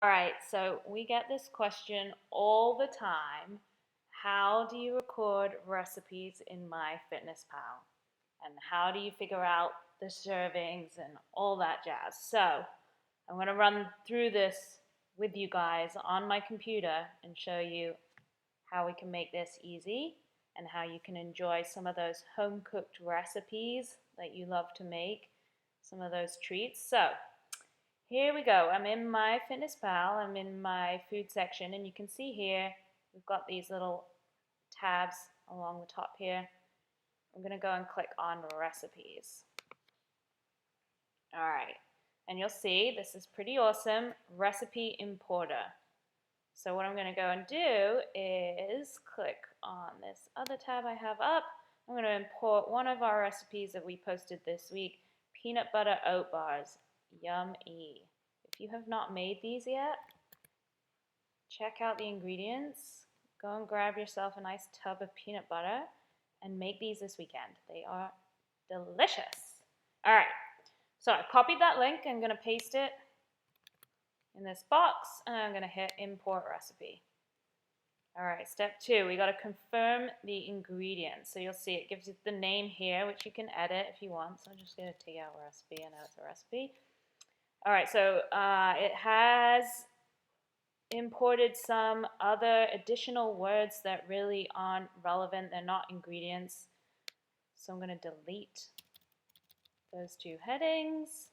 All right, so we get this question all the time. How do you record recipes in MyFitnessPal? And how do you figure out the servings and all that jazz? So I'm going to run through this with you guys on my computer and show you how we can make this easy and how you can enjoy some of those home cooked recipes that you love to make, some of those treats. So here we go. I'm in MyFitnessPal. I'm in my food section, and you can see here we've got these little tabs along the top here. I'm going to go and click on recipes. All right, and you'll see this is pretty awesome, recipe importer. So what I'm going to go and do is click on this other tab I have up. I'm going to import one of our recipes that we posted this week, peanut butter oat bars. Yummy. If you have not made these yet, check out the ingredients. Go and grab yourself a nice tub of peanut butter and make these this weekend. They are delicious. All right, so I copied that link. I'm going to paste it in this box, and I'm going to hit import recipe. All right, step 2, we got to confirm the ingredients. So you'll see it gives you the name here, which you can edit if you want. So I'm just going to take out recipe. I know it's a recipe. All right, so it has imported some other additional words that really aren't relevant. They're not ingredients. So I'm going to delete those 2 headings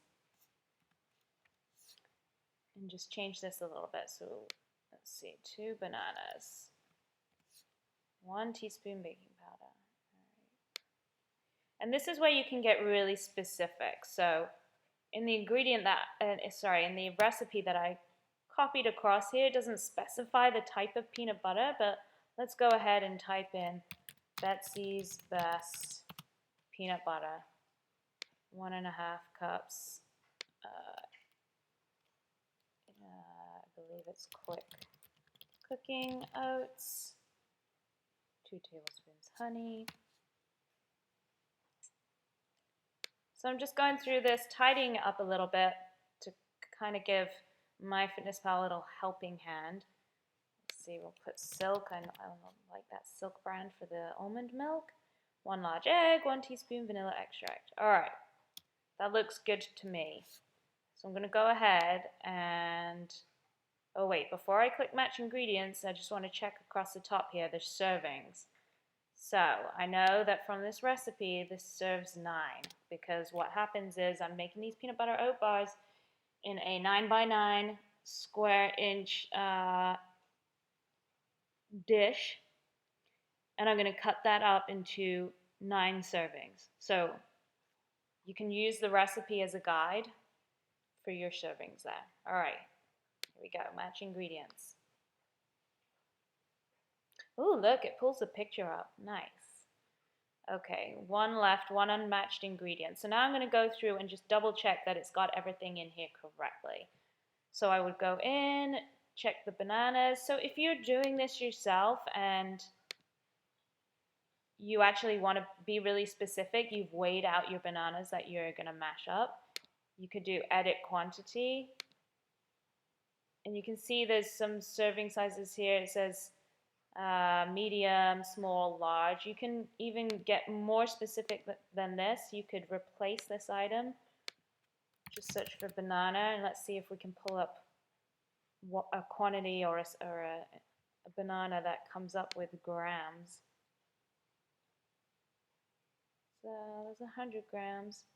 and just change this a little bit. So let's see, 2 bananas, 1 teaspoon baking powder. All right. And this is where you can get really specific. So in the ingredient that, in the recipe that I copied across here, it doesn't specify the type of peanut butter, but let's go ahead and type in Betsy's Best peanut butter, 1.5 cups. I believe it's quick cooking oats, 2 tablespoons honey. So I'm just going through this, tidying it up a little bit to kind of give MyFitnessPal a little helping hand. Let's see, we'll put silk. I don't like that silk brand for the almond milk. 1 large egg, 1 teaspoon vanilla extract. All right, that looks good to me. So I'm going to go ahead and, oh wait, before I click match ingredients, I just want to check across the top here, the servings. So I know that from this recipe, this serves 9, because what happens is I'm making these peanut butter oat bars in a 9x9 square inch dish, and I'm going to cut that up into 9 servings. So you can use the recipe as a guide for your servings there. All right, here we go, match ingredients. Ooh, look, it pulls the picture up. Nice. Okay, 1 left, 1 unmatched ingredient. So now I'm going to go through and just double check that it's got everything in here correctly. So I would go in, check the bananas. So if you're doing this yourself and you actually want to be really specific, you've weighed out your bananas that you're going to mash up, you could do edit quantity. And you can see there's some serving sizes here. It says medium, small, large. You can even get more specific than this. You could replace this item. Just search for banana, and let's see if we can pull up a quantity or a banana that comes up with grams. So there's 100 grams,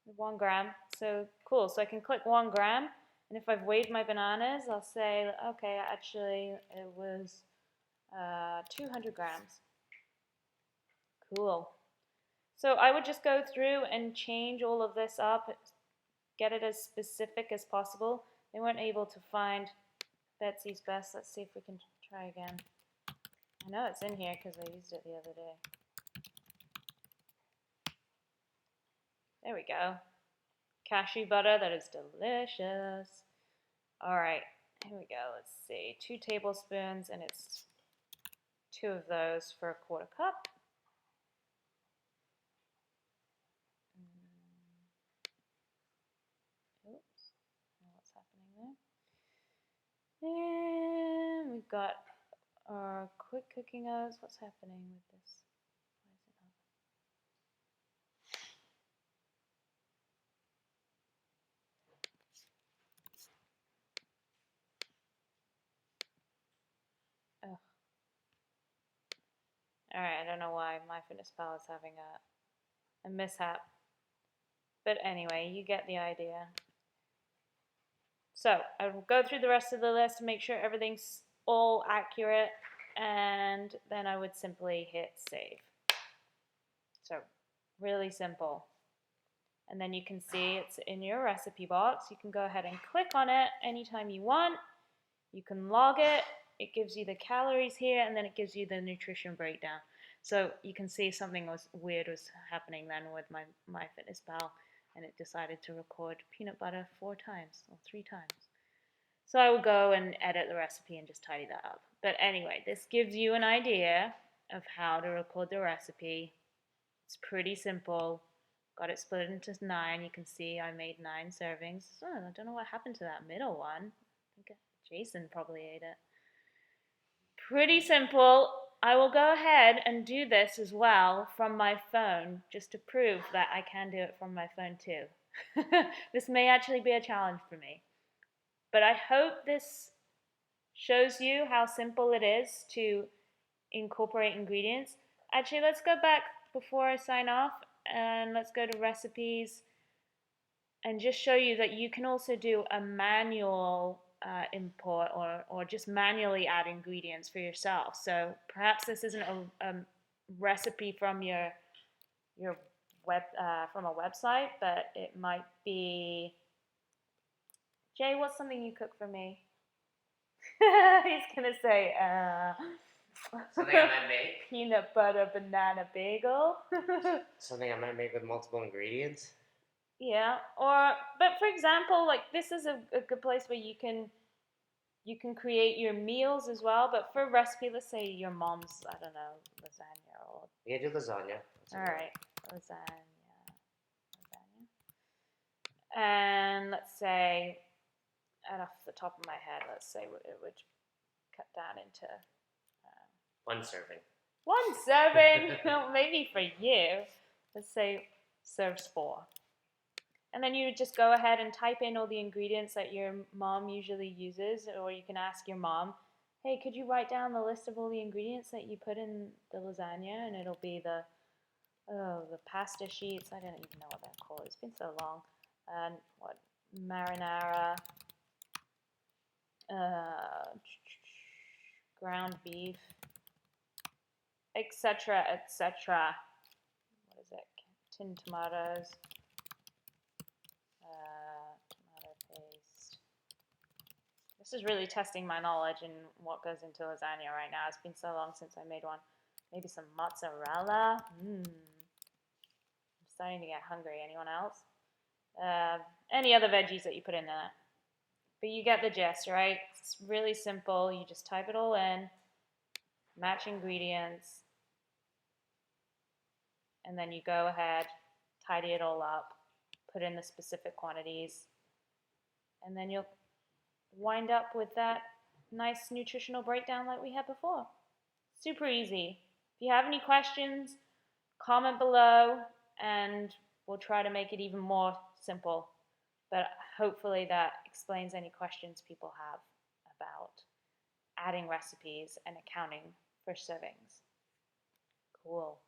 1 gram. So cool. So I can click 1 gram, and if I've weighed my bananas, I'll say, okay, actually it was 200 grams. Cool. So I would just go through and change all of this up, get it as specific as possible. They weren't able to find Betsy's Best. Let's see if we can try again. I know it's in here because I used it the other day. There we go. Cashew butter, that is delicious. All right, here we go. Let's see, 2 tablespoons, and it's 2 of those for a 1/4 cup. Oops, what's happening there? got our quick cooking oats. What's happening with this? Why is it not? Ugh. Alright, I don't know why MyFitnessPal is having a mishap. But anyway, you get the idea. So I will go through the rest of the list to make sure everything's all accurate, and then I would simply hit save. So really simple. And then you can see it's in your recipe box. You can go ahead and click on it anytime you want. You can log it. It gives you the calories here, and then it gives you the nutrition breakdown. So you can see something weird was happening then with my MyFitnessPal, and it decided to record peanut butter 4 times or 3 times. So I will go and edit the recipe and just tidy that up. But anyway, this gives you an idea of how to record the recipe. It's pretty simple. Got it split into 9. You can see I made 9 servings. Oh, I don't know what happened to that middle one. I think Jason probably ate it. Pretty simple. I will go ahead and do this as well from my phone, just to prove that I can do it from my phone too. This may actually be a challenge for me. But I hope this shows you how simple it is to incorporate ingredients. Actually, let's go back before I sign off, and let's go to recipes and just show you that you can also do a manual import or just manually add ingredients for yourself. So perhaps this isn't a recipe from your web from a website, but it might be. Jay, what's something you cook for me? He's gonna say, something I might make. Peanut butter banana bagel. Something I might make with multiple ingredients. Yeah, but for example, like this is a good place where you can create your meals as well. But for a recipe, let's say your mom's, I don't know, lasagna or. We can do lasagna. All right, lasagna. And let's say, and off the top of my head, let's say it would cut down into 1 serving. 1 serving, maybe for you. Let's say serves 4. And then you would just go ahead and type in all the ingredients that your mom usually uses, or you can ask your mom, hey, could you write down the list of all the ingredients that you put in the lasagna? And it'll be the pasta sheets. I don't even know what they're called. It's been so long. And what? Marinara. Ground beef. Etc. Etc. What is it? Tinned tomatoes. Tomato paste. This is really testing my knowledge in what goes into lasagna right now. It's been so long since I made one. Maybe some mozzarella. I'm starting to get hungry. Anyone else? Any other veggies that you put in there. But you get the gist, right? It's really simple. You just type it all in, match ingredients, and then you go ahead, tidy it all up, put in the specific quantities, and then you'll wind up with that nice nutritional breakdown like we had before. Super easy. If you have any questions, comment below, and we'll try to make it even more simple. But hopefully that explains any questions people have about adding recipes and accounting for servings. Cool.